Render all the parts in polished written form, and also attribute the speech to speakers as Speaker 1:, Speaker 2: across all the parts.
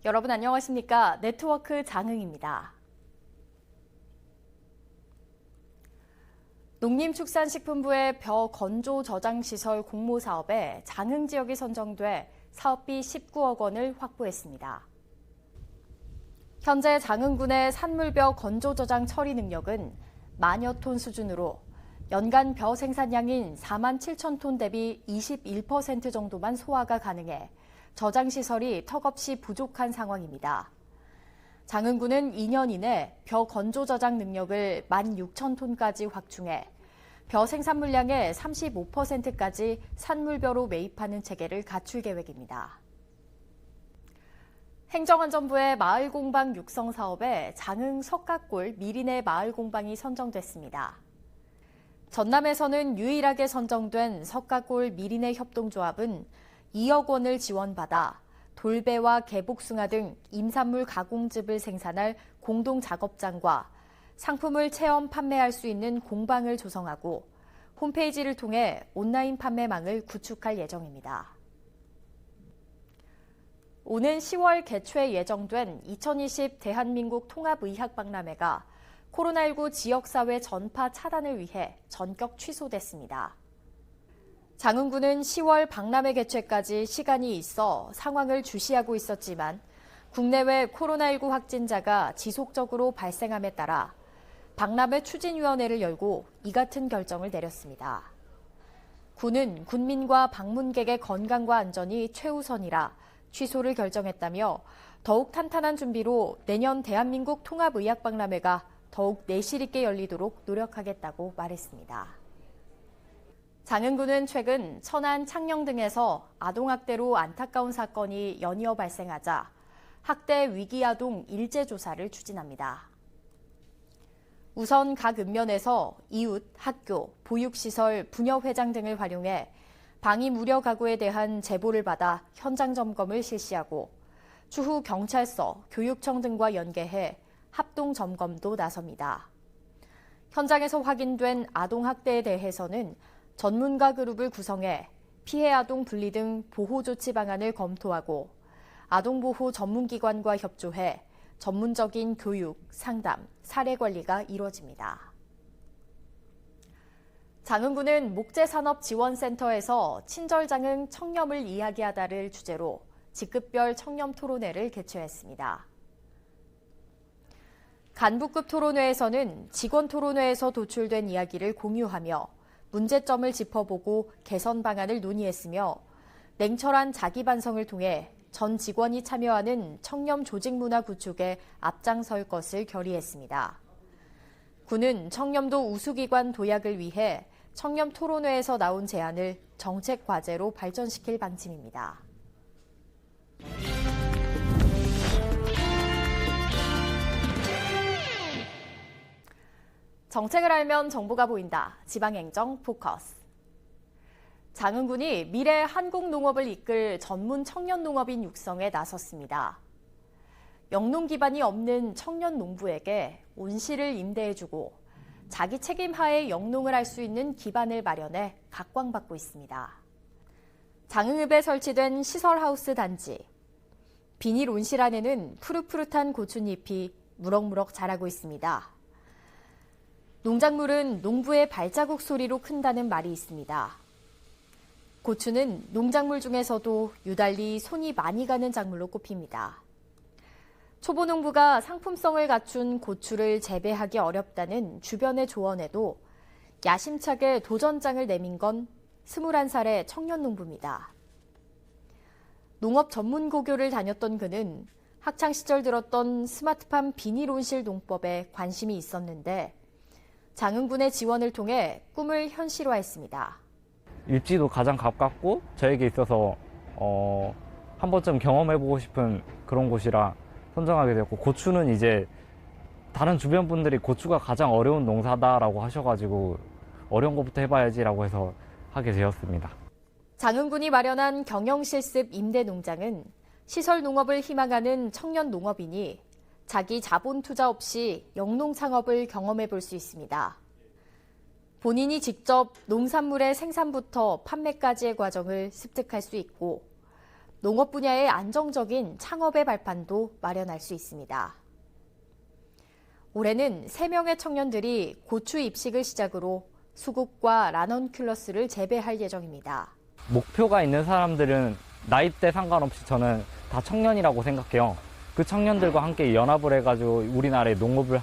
Speaker 1: 여러분 안녕하십니까? 네트워크 장흥입니다. 농림축산식품부의 벼 건조 저장시설 공모 사업에 장흥 지역이 선정돼 사업비 19억 원을 확보했습니다. 현재 장흥군의 산물벼 건조 저장 처리 능력은 만여 톤 수준으로 연간 벼 생산량인 4만 7천 톤 대비 21% 정도만 소화가 가능해 저장시설이 턱없이 부족한 상황입니다. 장흥군은 2년 이내 벼 건조 저장 능력을 16,000톤까지 확충해 벼 생산 물량의 35%까지 산물벼로 매입하는 체계를 갖출 계획입니다. 행정안전부의 마을공방 육성 사업에 장흥 석가골 미리내 마을공방이 선정됐습니다. 전남에서는 유일하게 선정된 석가골 미리내 협동조합은 2억 원을 지원받아 돌배와 개복숭아 등 임산물 가공즙을 생산할 공동 작업장과 상품을 체험 판매할 수 있는 공방을 조성하고 홈페이지를 통해 온라인 판매망을 구축할 예정입니다. 오는 10월 개최 예정된 2020 대한민국 통합의학박람회가 코로나19 지역사회 전파 차단을 위해 전격 취소됐습니다. 장흥군은 10월 박람회 개최까지 시간이 있어 상황을 주시하고 있었지만 국내외 코로나19 확진자가 지속적으로 발생함에 따라 박람회 추진위원회를 열고 이 같은 결정을 내렸습니다. 군은 군민과 방문객의 건강과 안전이 최우선이라 취소를 결정했다며 더욱 탄탄한 준비로 내년 대한민국 통합의학박람회가 더욱 내실 있게 열리도록 노력하겠다고 말했습니다. 장흥군은 최근 천안, 창녕 등에서 아동학대로 안타까운 사건이 연이어 발생하자 학대 위기아동 일제조사를 추진합니다. 우선 각 읍면에서 이웃, 학교, 보육시설, 부녀회장 등을 활용해 방위 무력 가구에 대한 제보를 받아 현장 점검을 실시하고 추후 경찰서, 교육청 등과 연계해 합동 점검도 나섭니다. 현장에서 확인된 아동학대에 대해서는 전문가 그룹을 구성해 피해 아동 분리 등 보호 조치 방안을 검토하고 아동보호 전문기관과 협조해 전문적인 교육, 상담, 사례 관리가 이루어집니다. 장흥군은 목재산업지원센터에서 친절장흥 청렴을 이야기하다를 주제로 직급별 청렴 토론회를 개최했습니다. 간부급 토론회에서는 직원 토론회에서 도출된 이야기를 공유하며 문제점을 짚어보고 개선 방안을 논의했으며 냉철한 자기 반성을 통해 전 직원이 참여하는 청렴 조직 문화 구축에 앞장설 것을 결의했습니다. 군은 청렴도 우수기관 도약을 위해 청렴 토론회에서 나온 제안을 정책 과제로 발전시킬 방침입니다. 정책을 알면 정보가 보인다. 지방행정 포커스. 장흥군이 미래 한국농업을 이끌 전문 청년농업인 육성에 나섰습니다. 영농 기반이 없는 청년 농부에게 온실을 임대해주고 자기 책임 하에 영농을 할 수 있는 기반을 마련해 각광받고 있습니다. 장흥읍에 설치된 시설하우스 단지. 비닐 온실 안에는 푸릇푸릇한 고추잎이 무럭무럭 자라고 있습니다. 농작물은 농부의 발자국 소리로 큰다는 말이 있습니다. 고추는 농작물 중에서도 유달리 손이 많이 가는 작물로 꼽힙니다. 초보 농부가 상품성을 갖춘 고추를 재배하기 어렵다는 주변의 조언에도 야심차게 도전장을 내민 건 21살의 청년 농부입니다. 농업 전문 고교를 다녔던 그는 학창시절 들었던 스마트팜 비닐 온실 농법에 관심이 있었는데 장흥군의 지원을 통해 꿈을 현실화했습니다.
Speaker 2: 입지도 가장 가깝고 저에게 있어서 한 번쯤 경험해보고 싶은 그런 곳이라 선정하게 되었고, 고추는 이제 다른 주변 분들이 고추가 가장 어려운 농사다라고 하셔가지고 어려운 것부터 해봐야지라고 해서 하게 되었습니다.
Speaker 1: 장흥군이 마련한 경영실습 임대농장은 시설 농업을 희망하는 청년 농업인이 자기 자본 투자 없이 영농 창업을 경험해 볼 수 있습니다. 본인이 직접 농산물의 생산부터 판매까지의 과정을 습득할 수 있고 농업 분야의 안정적인 창업의 발판도 마련할 수 있습니다. 올해는 3명의 청년들이 고추 입식을 시작으로 수국과 라넌큘러스를 재배할 예정입니다.
Speaker 2: 목표가 있는 사람들은 나이대 상관없이 저는 다 청년이라고 생각해요. 그 청년들과 함께 연합을 해가지고 우리나라의 농업을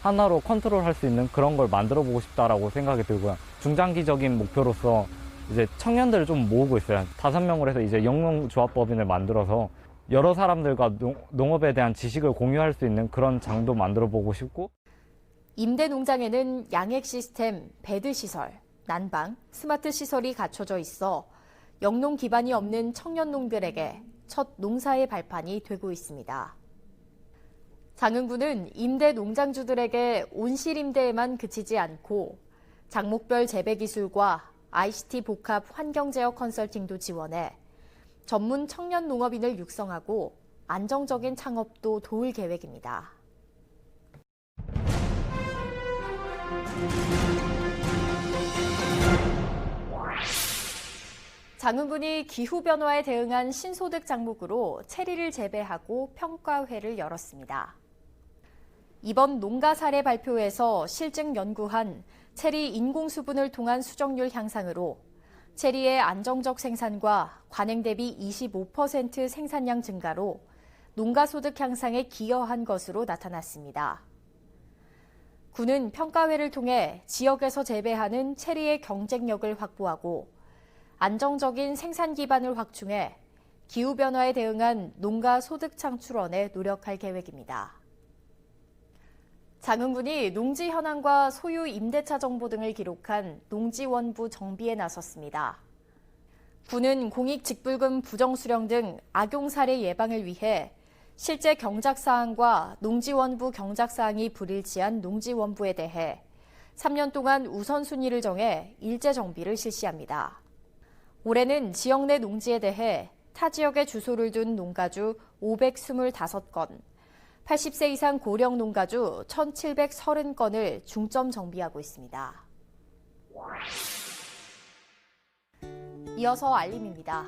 Speaker 2: 하나로 컨트롤할 수 있는 그런 걸 만들어 보고 싶다라고 생각이 들고요. 중장기적인 목표로서 이제 청년들을 좀 모으고 있어요. 5명을 해서 이제 영농조합법인을 만들어서 여러 사람들과 농업에 대한 지식을 공유할 수 있는 그런 장도 만들어 보고 싶고,
Speaker 1: 임대 농장에는 양액 시스템, 배드 시설, 난방, 스마트 시설이 갖춰져 있어 영농 기반이 없는 청년 농들에게 첫 농사의 발판이 되고 있습니다. 장흥군은 임대 농장주들에게 온실 임대에만 그치지 않고 장목별 재배 기술과 ICT 복합 환경 제어 컨설팅도 지원해 전문 청년 농업인을 육성하고 안정적인 창업도 도울 계획입니다. 장흥군이 기후변화에 대응한 신소득 작목으로 체리를 재배하고 평가회를 열었습니다. 이번 농가 사례 발표에서 실증 연구한 체리 인공수분을 통한 수정률 향상으로 체리의 안정적 생산과 관행 대비 25% 생산량 증가로 농가 소득 향상에 기여한 것으로 나타났습니다. 군은 평가회를 통해 지역에서 재배하는 체리의 경쟁력을 확보하고 안정적인 생산 기반을 확충해 기후변화에 대응한 농가 소득 창출원에 노력할 계획입니다. 장흥군이 농지 현황과 소유 임대차 정보 등을 기록한 농지원부 정비에 나섰습니다. 군은 공익직불금 부정수령 등 악용 사례 예방을 위해 실제 경작사항과 농지원부 경작사항이 불일치한 농지원부에 대해 3년 동안 우선순위를 정해 일제 정비를 실시합니다. 올해는 지역 내 농지에 대해 타 지역에 주소를 둔 농가주 525건, 80세 이상 고령 농가주 1,730건을 중점 정비하고 있습니다. 이어서 알림입니다.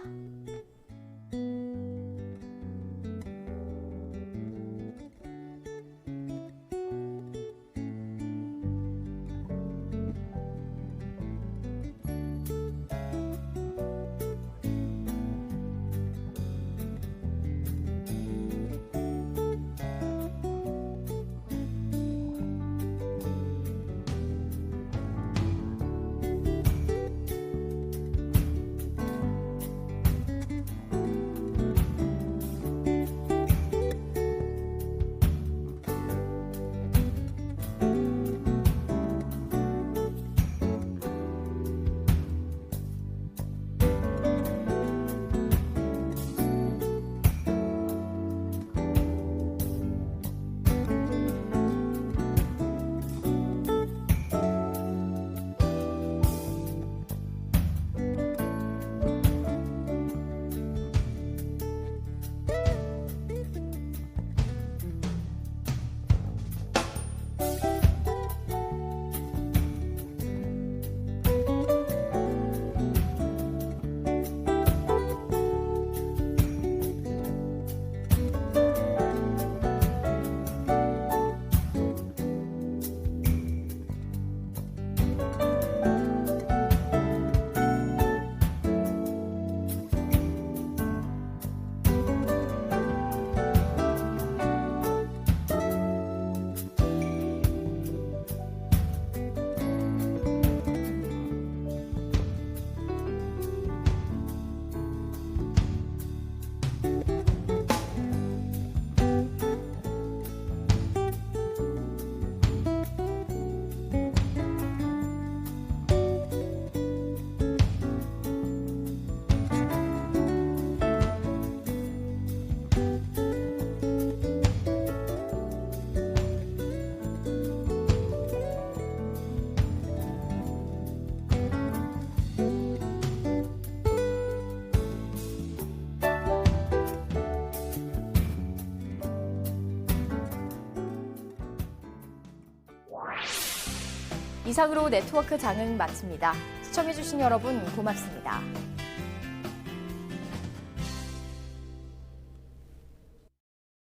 Speaker 1: 이상으로 네트워크 장흥 마칩니다. 시청해주신 여러분 고맙습니다.